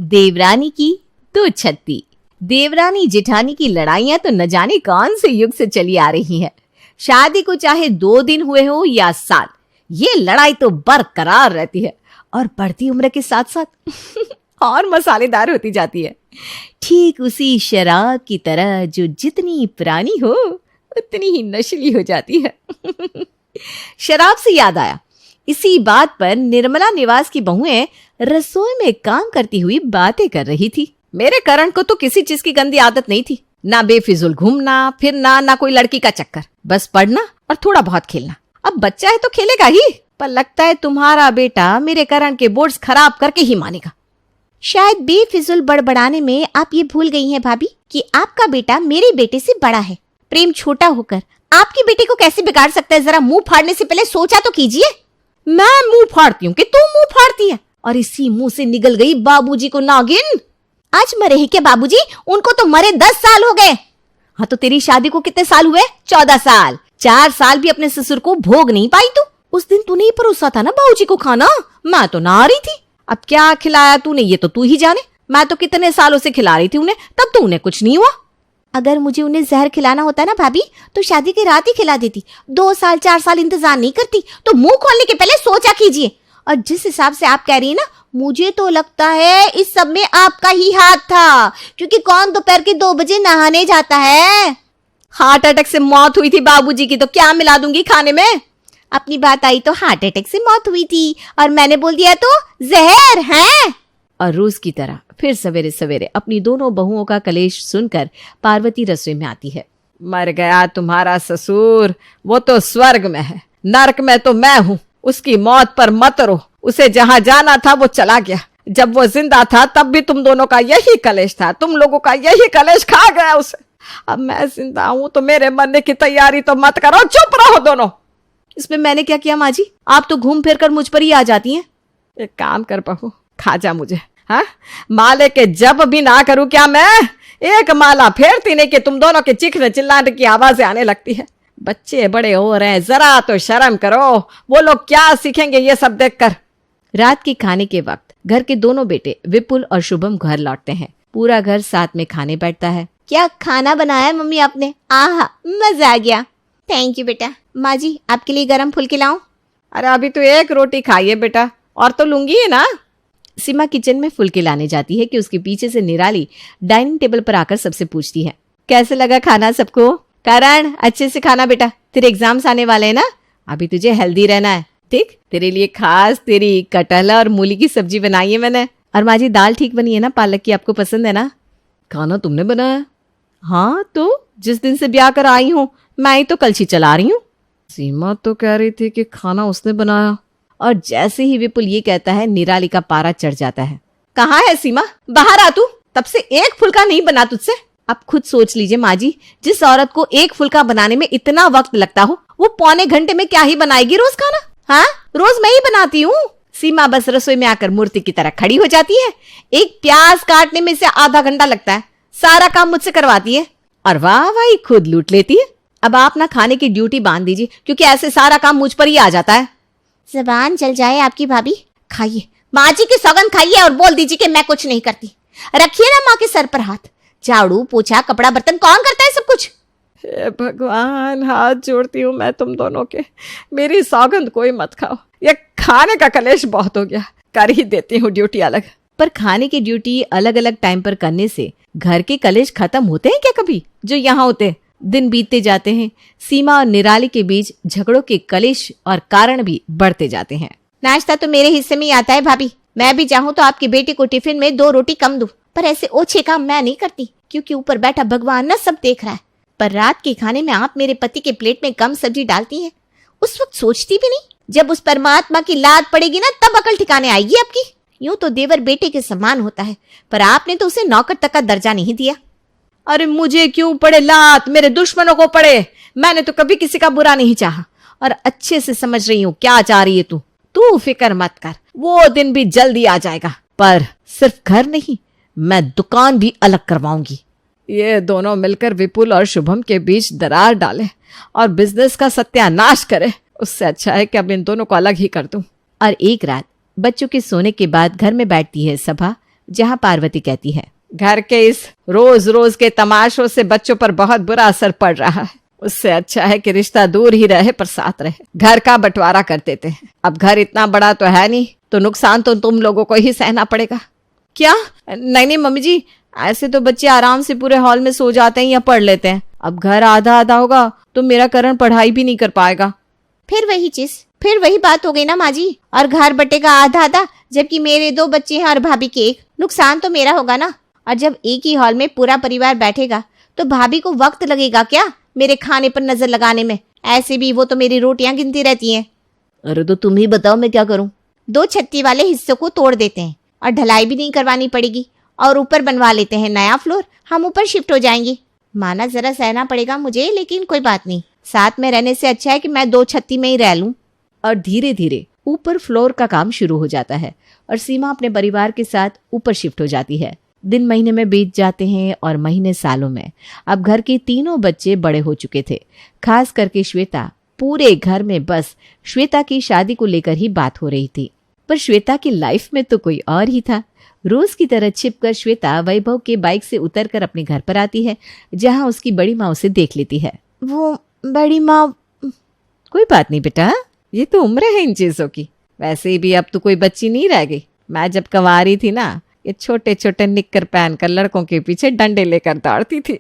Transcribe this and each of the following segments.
देवरानी की दो छत्ती। देवरानी जेठानी की लड़ाइयां तो न जाने कौन से युग से चली आ रही हैं। शादी को चाहे 2 दिन हुए हो या साल, ये लड़ाई तो बरकरार रहती है और बढ़ती उम्र के साथ साथ और मसालेदार होती जाती है। ठीक उसी शराब की तरह जो जितनी पुरानी हो उतनी ही नशीली हो जाती है। शराब से याद आया, इसी बात पर निर्मला निवास की बहुएं रसोई में काम करती हुई बातें कर रही थी। मेरे करण को तो किसी चीज की गंदी आदत नहीं थी, ना बेफिजूल घूमना फिरना, ना कोई लड़की का चक्कर, बस पढ़ना और थोड़ा बहुत खेलना। अब बच्चा है तो खेलेगा ही, पर लगता है तुम्हारा बेटा मेरे करण के बोर्ड्स खराब करके ही मानेगा। शायद बेफिजूल बड़बड़ाने में आप ये भूल गई हैं भाभी कि आपका बेटा मेरे बेटे से बड़ा है। प्रेम छोटा होकर आपकी बेटी को कैसे बिगाड़ सकता है, जरा मुंह फाड़ने से पहले सोचा तो कीजिए। मैं मुंह फाड़ती हूँ कि तू मुंह फाड़ती है? और इसी मुंह से निकल गई बाबूजी को नागिन। आज मरे हैं क्या बाबूजी? उनको तो मरे 10 साल हो गए। हाँ तो तेरी शादी को कितने साल हुए? 14 साल। 4 साल भी अपने ससुर को भोग नहीं पाई तू। उस दिन तूने ही परोसा था ना बाबूजी को खाना, मैं तो ना आ रही थी। अब क्या खिलाया तूने ये तो तू ही जाने। मैं तो कितने सालों से खिला रही थी उन्हें, तब तो उन्हें कुछ नहीं हुआ। अगर मुझे उन्हें जहर खिलाना होता ना भाभी, तो शादी की रात ही खिला देती। 2 साल 4 साल इंतजार नहीं करती। तो मुंह खोलने के पहले सोचा कीजिए। और जिस हिसाब से आप कह रही है ना, मुझे तो लगता है इस सब में आपका ही हाथ था, क्योंकि कौन दोपहर के 2 बजे नहाने जाता है। हार्ट अटैक से मौत हुई थी बाबूजी की, तो क्या मिला दूंगी खाने में? अपनी बात आई तो हार्ट अटैक से मौत हुई थी और मैंने बोल दिया तो जहर है। और रोज की तरह फिर सवेरे सवेरे अपनी दोनों बहुओं का कलेश सुनकर पार्वती रसोई में आती है। मर गया तुम्हारा ससुर, वो तो स्वर्ग में है, नरक में तो मैं हूँ। उसकी मौत पर मत रो, उसे जहाँ जाना था वो चला गया। जब वो जिंदा था तब भी तुम दोनों का यही कलेश था, तुम लोगों का यही कलेश खा गया उसे। अब मैं जिंदा हूँ तो मेरे मरने की तैयारी तो मत करो, चुप रहो दोनों। इसमें मैंने क्या किया माँ जी? आप तो घूम फिर कर मुझ पर ही आ जाती हैं। एक काम कर बहू, खा जा मुझे। हाँ, माले के जब भी ना करूं क्या मैं? एक माला फेरती नहीं कि तुम दोनों के चीखने चिल्लाने की आवाजें आने लगती है। बच्चे बड़े हो रहे हैं, जरा तो शर्म करो। वो लोग क्या सीखेंगे ये सब देखकर? रात के खाने के वक्त घर के दोनों बेटे विपुल और शुभम घर लौटते हैं। पूरा घर साथ में खाने बैठता है। क्या खाना बनाया मम्मी आपने? आहा, मजा आ गया। थैंक यू बेटा। माँ जी, आपके लिए गरम फुल्की लाऊं? अरे अभी तो 1 रोटी खाइए बेटा, और तो लूंगी है ना। सीमा किचन में फुल्के लाने जाती है कि उसके पीछे से निराली डाइनिंग टेबल पर आकर सबसे पूछती है, कैसे लगा खाना सबको? करण, अच्छे से खाना बेटा, तेरे एग्जाम्स आने वाले हैं ना, अभी तुझे हेल्दी रहना है। ठीक, तेरे लिए खास तेरी कटहल और मूली की सब्जी बनाई है मैंने। और माँ जी, दाल ठीक बनी है ना, पालक की, आपको पसंद है ना? खाना तुमने बनाया? हाँ, तो जिस दिन से ब्याह कर आई हूँ मैं ही तो कलछी चला रही हूँ। सीमा तो कह रही थी कि खाना उसने बनाया। और जैसे ही विपुल ये कहता है, निराली का पारा चढ़ जाता है। कहाँ है सीमा? बाहर आ तू, तब से 1 फुल्का नहीं बना तुझसे। अब खुद सोच लीजिए माँ जी, जिस औरत को 1 फुल्का बनाने में इतना वक्त लगता हो, वो पौने घंटे में क्या ही बनाएगी रोज खाना? हाँ, रोज मैं ही बनाती हूँ। सीमा बस रसोई में आकर मूर्ति की तरह खड़ी हो जाती है। एक प्याज काटने में से आधा घंटा लगता है, सारा काम मुझसे करवाती है और वाह भाई खुद लूट लेती है। अब आप ना खाने की ड्यूटी बांध दीजिए, क्योंकि ऐसे सारा काम मुझ पर ही आ जाता है। जबान जल जाए आपकी भाभी। खाइए, माँ जी की सौगंध खाइए और बोल दीजिए कि मैं कुछ नहीं करती। रखिए ना माँ के सर पर हाथ। झाड़ू पोछा कपड़ा बर्तन कौन करता है सब कुछ? हे भगवान, हाथ जोड़ती हूँ मैं तुम दोनों के, मेरी सौगंध कोई मत खाओ। ये खाने का कलेश बहुत हो गया, कर ही देती हूँ ड्यूटी अलग। पर खाने की ड्यूटी अलग अलग टाइम पर करने से घर के कलेश खत्म होते हैं क्या कभी? जो यहाँ होते, दिन बीतते जाते हैं, सीमा और निराली के बीच झगड़ों के कलेश और कारण भी बढ़ते जाते हैं। नाश्ता तो मेरे हिस्से में ही आता है भाभी। मैं भी चाहूँ तो आपकी बेटी को टिफिन में 2 रोटी कम दूं, पर ऐसे ओछे काम मैं नहीं करती, क्योंकि ऊपर बैठा भगवान ना सब देख रहा है। पर रात के खाने में आप मेरे पति के प्लेट में कम सब्जी डालती हैं, उस वक्त सोचती भी नहीं। जब उस परमात्मा की लात पड़ेगी ना, तब अकल ठिकाने आएगी आपकी। यूं तो देवर बेटे के समान होता है, पर आपने तो उसे नौकर तक का दर्जा नहीं दिया। अरे मुझे क्यों पड़े लात? मेरे दुश्मनों को पड़े। मैंने तो कभी किसी का बुरा नहीं चाहा, और अच्छे से समझ रही हूँ क्या चाह रही है तू। तू फिक्र मत कर, वो दिन भी जल्दी आ जाएगा। पर सिर्फ घर नहीं, मैं दुकान भी अलग करवाऊंगी। ये दोनों मिलकर विपुल और शुभम के बीच दरार डाले और बिजनेस का सत्यानाश करे, उससे अच्छा है कि अब इन दोनों को अलग ही कर दूं। और एक रात बच्चों के सोने के बाद घर में बैठती है सभा। जहाँ पार्वती कहती है, घर के इस रोज रोज के तमाशों से बच्चों पर बहुत बुरा असर पड़ रहा है। उससे अच्छा है कि रिश्ता दूर ही रहे पर साथ रहे। घर का बंटवारा कर देते हैं। अब घर इतना बड़ा तो है नहीं, तो नुकसान तो तुम लोगों को ही सहना पड़ेगा। क्या? नहीं नहीं मम्मी जी, ऐसे तो बच्चे आराम से पूरे हॉल में सो जाते हैं या पढ़ लेते हैं। अब घर आधा आधा होगा तो मेरा करण पढ़ाई भी नहीं कर पाएगा। फिर वही चीज, फिर वही बात हो गई ना माँ जी। और घर बटेगा आधा आधा, जबकि मेरे 2 बच्चे हैं और भाभी के 1। नुकसान तो मेरा होगा ना। और जब एक ही हॉल में पूरा परिवार बैठेगा तो भाभी को वक्त लगेगा क्या मेरे खाने पर नजर लगाने में? ऐसे भी वो तो मेरी रोटियां गिनती रहती हैं। अरे तो तुम ही बताओ मैं क्या करूं? 2 छत्ती वाले हिस्सों को तोड़ देते हैं और ढलाई भी नहीं करवानी पड़ेगी, और ऊपर बनवा लेते हैं नया फ्लोर। हम ऊपर शिफ्ट हो जाएंगे। माना जरा सहना पड़ेगा मुझे, लेकिन कोई बात नहीं। साथ में रहने से अच्छा है कि मैं 2 छत्ती में ही रह लूं। और धीरे धीरे ऊपर फ्लोर का काम शुरू हो जाता है और सीमा अपने परिवार के साथ ऊपर शिफ्ट हो जाती है। दिन महीने में बीत जाते हैं और महीने सालों में। अब घर के तीनों बच्चे बड़े हो चुके थे। खास करके श्वेता। पूरे घर में बस श्वेता की शादी को लेकर ही बात हो रही थी। पर श्वेता की लाइफ में तो कोई और ही था। रोज की तरह छिपकर श्वेता वैभव के बाइक से उतरकर अपने घर पर आती है, जहां उसकी बड़ी माँ उसे देख लेती है। वो बड़ी माँ, कोई बात नहीं बेटा, ये तो उम्र है इन चीजों की। वैसे भी अब तो कोई बच्ची नहीं रह गई। मैं जब कंवारी थी ना, ये छोटे छोटे निक्कर पहनकर लड़कों के पीछे डंडे लेकर दौड़ती थी।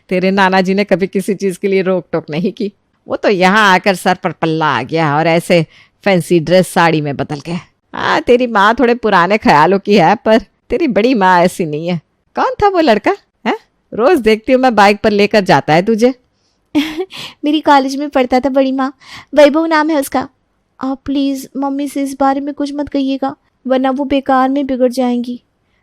तेरे नाना जी ने कभी किसी चीज के लिए रोक टोक नहीं की। वो तो यहाँ आकर सर पर पल्ला आ गया और ऐसे फैंसी ड्रेस साड़ी में बदल गया। हाँ, तेरी माँ थोड़े पुराने ख्यालों की है, पर तेरी बड़ी माँ ऐसी नहीं है। कौन था वो लड़का है? रोज देखती हूँ मैं बाइक पर लेकर जाता है तुझे। मेरी कॉलेज में पढ़ता था बड़ी माँ, वैभव नाम है उसका। आप प्लीज मम्मी से इस बारे में कुछ मत कहिएगा, वरना वो बेकार में बिगड़ जाएंगी।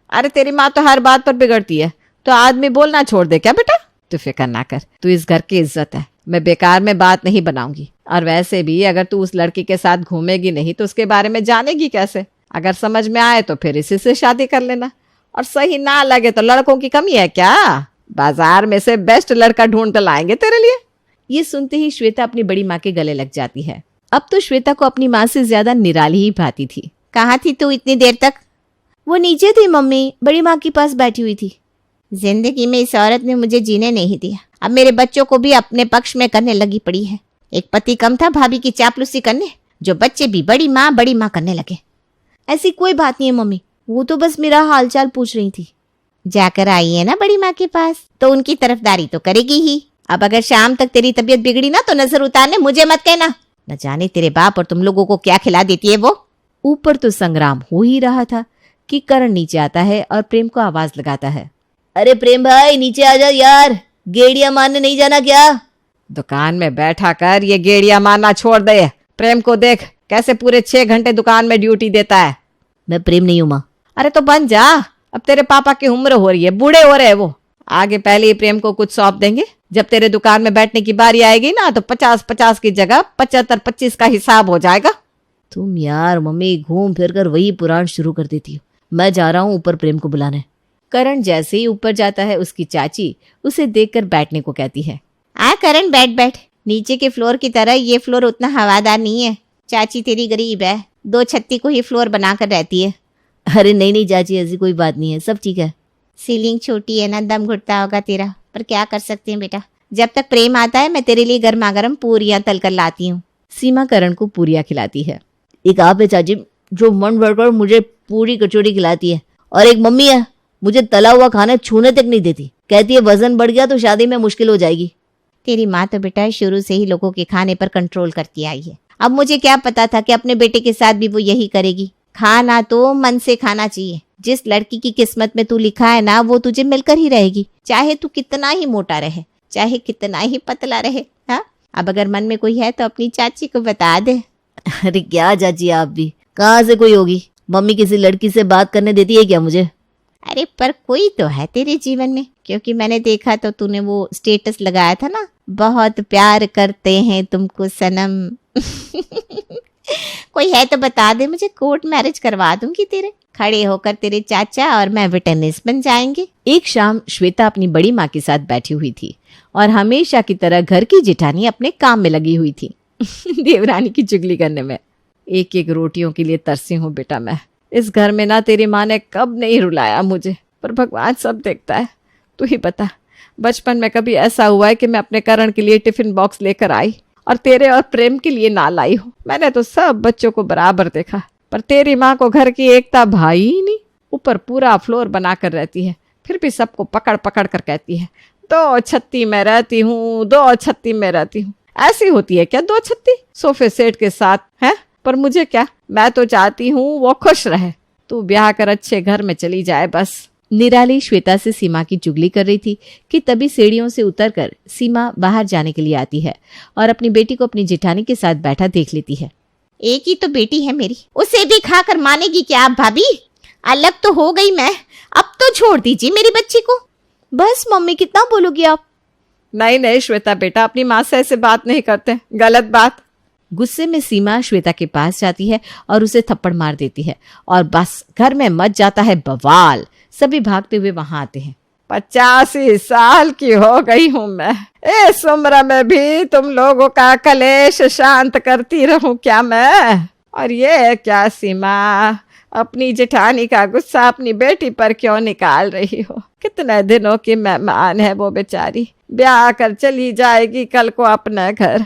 अरे तेरी माँ तो हर बात पर बिगड़ती है, तो आदमी बोलना छोड़ दे क्या बेटा? तू फिक्र ना कर, तू इस घर की इज्जत है। मैं बेकार में बात नहीं बनाऊंगी। और वैसे भी अगर तू उस लड़की के साथ घूमेगी नहीं तो उसके बारे में जानेगी कैसे? अगर समझ में आए तो फिर इसी से शादी कर लेना, और सही ना लगे तो लड़कों की कमी है क्या? बाजार में से बेस्ट लड़का ढूंढ कर लाएंगे तेरे लिए। ये सुनते ही श्वेता अपनी बड़ी माँ के गले लग जाती है। अब तो श्वेता को अपनी माँ से ज्यादा निराली ही भाती थी। कहाँ थी तू इतनी देर तक? वो नीचे थी मम्मी, बड़ी माँ के पास बैठी हुई थी। जिंदगी में इस औरत ने मुझे जीने नहीं दिया। अब मेरे बच्चों को भी अपने पक्ष में करने लगी पड़ी है। एक पति कम था भाभी की चापलूसी करने, जो बच्चे भी बड़ी माँ करने लगे। ऐसी कोई बात नहीं है मम्मी, वो तो बस मेरा हालचाल पूछ रही थी। जाकर आई है ना बड़ी माँ के पास, तो उनकी तरफदारी तो करेगी ही। अब अगर शाम तक तेरी तबीयत बिगड़ी ना तो नजर उतारने मुझे मत कहना। न जाने तेरे बाप और तुम लोगों को क्या खिला देती है वो। ऊपर तो संग्राम हो ही रहा था कि करण नीचे आता है और प्रेम को आवाज लगाता है। अरे प्रेम भाई नीचे आ जा यार, गेड़िया मारने नहीं जाना क्या? दुकान में बैठा कर ये गेड़िया मारना छोड़ दे। प्रेम को देख कैसे पूरे 6 घंटे दुकान में ड्यूटी देता है। मैं प्रेम नहीं हूँ माँ। अरे तो बन जा, अब तेरे पापा की उम्र हो रही है, बूढ़े हो रहे हैं वो। आगे पहले ही प्रेम को कुछ सौंप देंगे। जब तेरे दुकान में बैठने की बारी आएगी ना तो 50-50 की जगह 75-25 का हिसाब हो जाएगा। तुम यार मम्मी घूम फिर कर वही पुराण शुरू कर देती हो। मैं जा रहा हूँ ऊपर प्रेम को बुलाने। करण जैसे ही ऊपर जाता है उसकी चाची उसे देखकर बैठने को कहती है। आ करण बैठ बैठ, नीचे के फ्लोर की तरह ये फ्लोर उतना हवादार नहीं है। चाची तेरी गरीब है, 2 छत्ती को ही फ्लोर बनाकर रहती है। अरे नहीं चाची, ऐसी कोई बात नहीं है, सब ठीक है। सीलिंग छोटी है ना, दम घुटता होगा तेरा, पर क्या कर सकते हैं बेटा। जब तक प्रेम आता है मैं तेरे लिए गर्मा गर्म पूरियां तल कर लाती हूँ। सीमा करण को पूरियां खिलाती है। एक आप है चाची जो मन भरकर मुझे पूरी कचौड़ी खिलाती है, और एक मम्मी है मुझे तला हुआ खाना छूने तक नहीं देती। कहती है वजन बढ़ गया तो शादी में मुश्किल हो जाएगी। तेरी माँ तो बेटा शुरू से ही लोगों के खाने पर कंट्रोल करती आई है। अब मुझे क्या पता था कि अपने बेटे के साथ भी वो यही करेगी। खाना तो मन से खाना चाहिए। जिस लड़की की किस्मत में तू लिखा है ना वो तुझे मिलकर ही रहेगी, चाहे तू कितना ही मोटा रहे, चाहे कितना ही पतला रहे। हाँ, अब अगर मन में कोई है तो अपनी चाची को बता दे। अरे क्या चाची, आप भी कहाँ से कोई होगी? मम्मी किसी लड़की से बात करने देती है क्या मुझे? अरे पर कोई तो है तेरे जीवन में, क्योंकि मैंने देखा तो तूने वो स्टेटस लगाया था ना, बहुत प्यार करते हैं तुमको सनम। कोई है तो बता दे, मुझे कोर्ट मैरिज करवा दूंगी तेरे। खड़े होकर तेरे चाचा और मैं विटनेस बन जाएंगे। एक शाम श्वेता अपनी बड़ी माँ के साथ बैठी हुई थी और हमेशा की तरह घर की जेठानी अपने काम में लगी हुई थी। देवरानी की चुगली करने में। एक एक रोटियों के लिए तरसी हूँ बेटा मैं। इस घर में ना तेरी माँ ने कब नहीं रुलाया मुझे, पर भगवान सब देखता है। तू ही बता, बचपन में कभी ऐसा हुआ है कि मैं अपने करण के लिए टिफिन बॉक्स लेकर आई और तेरे और प्रेम के लिए ना लाई हूँ? मैंने तो सब बच्चों को बराबर देखा, पर तेरी माँ को घर की एकता भाई ही नहीं। ऊपर पूरा फ्लोर बना कर रहती है, फिर भी सबको पकड़ पकड़ कर कहती है 2 छत्ती में रहती हूँ, 2 छत्ती में रहती हूँ। ऐसी होती है क्या 2 छत्ती सोफे सेट के साथ है? पर मुझे क्या, मैं तो चाहती हूँ वो खुश रहे। तू ब्याह कर अच्छे घर में चली जाए बस। निराली श्वेता से सीमा की चुगली कर रही थी कि तभी सीढ़ियों से उतरकर सीमा बाहर जाने के लिए आती है और अपनी बेटी को अपनी जेठानी के साथ बैठा देख लेती है। एक ही तो बेटी है मेरी, उसे भी खाकर मानेगी क्या आप भाभी? अलग तो हो गई मैं, अब तो छोड़ दीजिए मेरी बच्ची को। बस मम्मी, कितना बोलोगी आप? नहीं नहीं श्वेता बेटा, अपनी माँ से ऐसे बात नहीं करते, गलत बात। गुस्से में सीमा श्वेता के पास जाती है और उसे थप्पड़ मार देती है और बस घर में मच जाता है बवाल। सभी भागते हुए वहां आते हैं। 85 साल की हो गई हूँ मैं, इस उम्र में भी तुम लोगों का कलेश शांत करती रहूं क्या मैं? और ये क्या सीमा, अपनी जेठानी का गुस्सा अपनी बेटी पर क्यों निकाल रही हो? कितने दिनों की मेहमान है वो बेचारी, ब्याह कर चली जाएगी कल को अपने घर।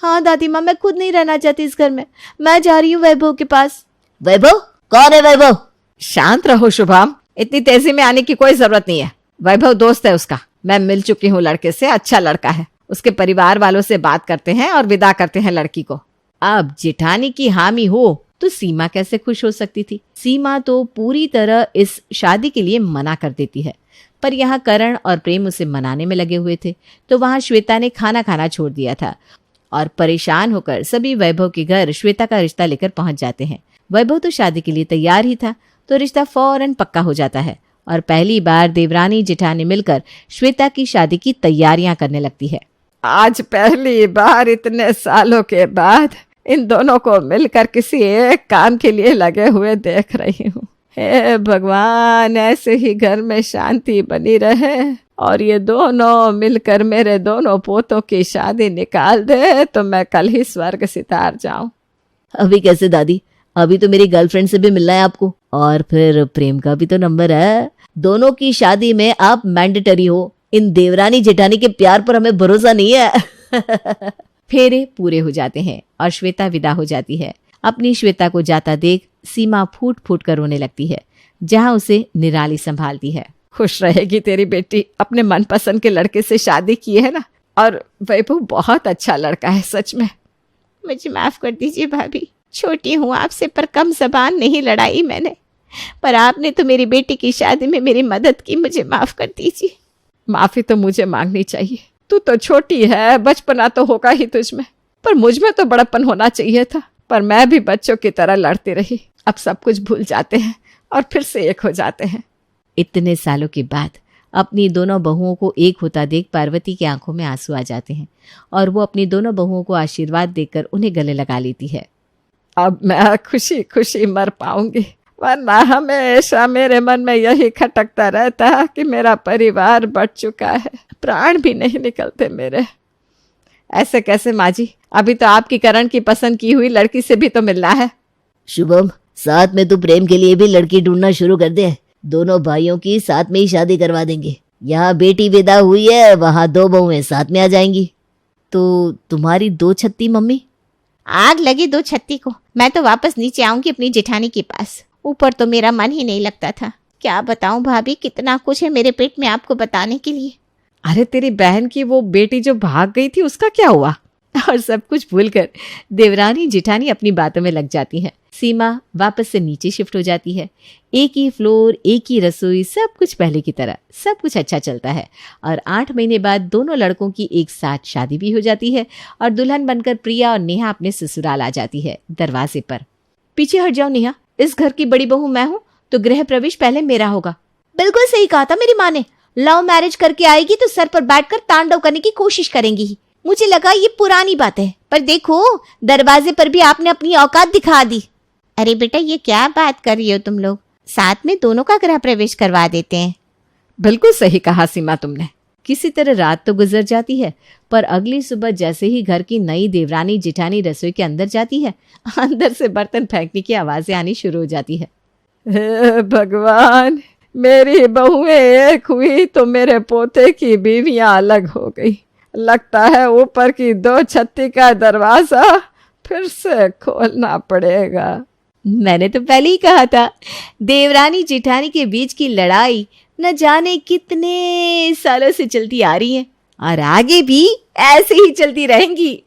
हाँ दादी माँ, मैं खुद नहीं रहना चाहती इस घर में, मैं जा रही हूँ वैभव के पास। वैभव? कौन है वैभव? शांत रहो शुभम, इतनी तेजी में आने की कोई जरूरत नहीं है। वैभव दोस्त है उसका, मैं मिल चुकी हूँ लड़के से, अच्छा लड़का है। उसके परिवार वालों से बात करते हैं और विदा करते हैं लड़की को। अब जेठानी की हामी हो तो सीमा कैसे खुश हो सकती थी? सीमा तो पूरी तरह इस शादी के लिए मना कर देती है, पर यहाँ करण और प्रेम उसे मनाने में लगे हुए थे, तो वहां श्वेता ने खाना खाना छोड़ दिया था और परेशान होकर सभी वैभव के घर श्वेता का रिश्ता लेकर पहुंच जाते हैं। वैभव तो शादी के लिए तैयार ही था, तो रिश्ता फौरन पक्का हो जाता है और पहली बार देवरानी जेठानी मिलकर श्वेता की शादी की तैयारियां करने लगती है। आज पहली बार इतने सालों के बाद इन दोनों को मिलकर किसी एक काम के लिए लगे हुए देख रही हूँ। हे भगवान, ऐसे ही घर में शांति बनी रहे और ये दोनों मिलकर मेरे दोनों पोतों की शादी निकाल दे तो मैं कल ही स्वर्ग सितार जाऊं। अभी कैसे दादी, अभी तो मेरी गर्लफ्रेंड से भी मिलना है आपको, और फिर प्रेम का भी तो नंबर है। दोनों की शादी में आप मैंडेटरी हो। इन देवरानी जेठानी के प्यार पर हमें भरोसा नहीं है। फेरे पूरे हो जाते हैं और श्वेता विदा हो जाती है। अपनी श्वेता को जाता देख सीमा फूट फूट कर रोने लगती है, जहां उसे निराली संभालती है। खुश रहेगी तेरी बेटी, अपने मनपसंद के लड़के से शादी की है ना, और वैभव बहुत अच्छा लड़का है सच में। मुझे माफ कर दीजिए भाभी, छोटी हूँ आपसे पर कम जबान नहीं लड़ाई मैंने, पर आपने तो मेरी बेटी की शादी में मेरी मदद की, मुझे माफ कर दीजिए। माफी तो मुझे मांगनी चाहिए, तू तो छोटी है, बचपना तो होगा ही तुझमें, पर मुझ में तो बड़प्पन होना चाहिए था। पर मैं भी बच्चों की तरह लड़ती रही। अब सब कुछ भूल जाते हैं और फिर से एक हो जाते हैं। इतने सालों के बाद अपनी दोनों बहुओं को एक होता देख पार्वती की आंखों में आंसू आ जाते हैं और वो अपनी दोनों बहुओं को आशीर्वाद देकर उन्हें गले लगा लेती है। अब मैं खुशी खुशी मर पाऊंगी, वरना हमेशा मेरे मन में यही खटकता रहता है कि मेरा परिवार बढ़ चुका है, प्राण भी नहीं निकलते मेरे। ऐसे कैसे माँ जी, अभी तो आपकी करण की पसंद की हुई लड़की से भी तो मिलना है। शुभम, साथ में तू प्रेम के लिए भी लड़की ढूंढना शुरू कर दे। दोनों भाइयों की साथ में ही शादी करवा देंगे। यहाँ बेटी विदा हुई है, वहाँ 2 बहुएं साथ में आ जाएंगी। तो तुम्हारी 2 छत्ती मम्मी? आग लगी 2 छत्ती को, मैं तो वापस नीचे आऊंगी अपनी जेठानी के पास। ऊपर तो मेरा मन ही नहीं लगता था। क्या बताऊं भाभी, कितना कुछ है मेरे पेट में आपको बताने के लिए। अरे तेरी बहन की वो बेटी जो भाग गई थी, उसका क्या हुआ? और सब कुछ भूलकर देवरानी जेठानी अपनी बातों में लग जाती है। सीमा वापस से नीचे शिफ्ट हो जाती है। एक ही फ्लोर, एक ही रसोई, सब कुछ पहले की तरह, सब कुछ अच्छा चलता है। और 8 महीने बाद दोनों लड़कों की एक साथ शादी भी हो जाती है और दुल्हन बनकर प्रिया और नेहा अपने ससुराल आ जाती है। दरवाजे पर, पीछे हट जाओ नेहा, इस घर की बड़ी बहू मैं हूँ, तो गृह प्रवेश पहले मेरा होगा। बिल्कुल सही कहा था मेरी माँ ने। लव मैरिज करके आएगी तो सर पर बैठकर तांडव करने की कोशिश करेंगी ही। मुझे लगा ये पुरानी बात है, पर देखो दरवाजे पर भी आपने अपनी औकात दिखा दी। अरे बेटा, ये क्या बात कर रही हो तुम लोग? साथ में दोनों का गृह प्रवेश करवा देते हैं। बिल्कुल सही कहा सीमा तुमने। किसी तरह रात तो गुजर जाती है, पर अगली सुबह जैसे ही घर की नई देवरानी जेठानी रसोई के अंदर जाती है, अंदर से बर्तन फेंकने की आवाजें आनी शुरू हो जाती है। हे भगवान, मेरी बहुएं एक हुई तो मेरे पोते की बीवियां अलग हो गई। लगता है ऊपर की 2 छत्ती का दरवाजा फिर से खोलना पड़ेगा। मैंने तो पहले ही कहा था, देवरानी जेठानी के बीच की लड़ाई न जाने कितने सालों से चलती आ रही है और आगे भी ऐसे ही चलती रहेंगी।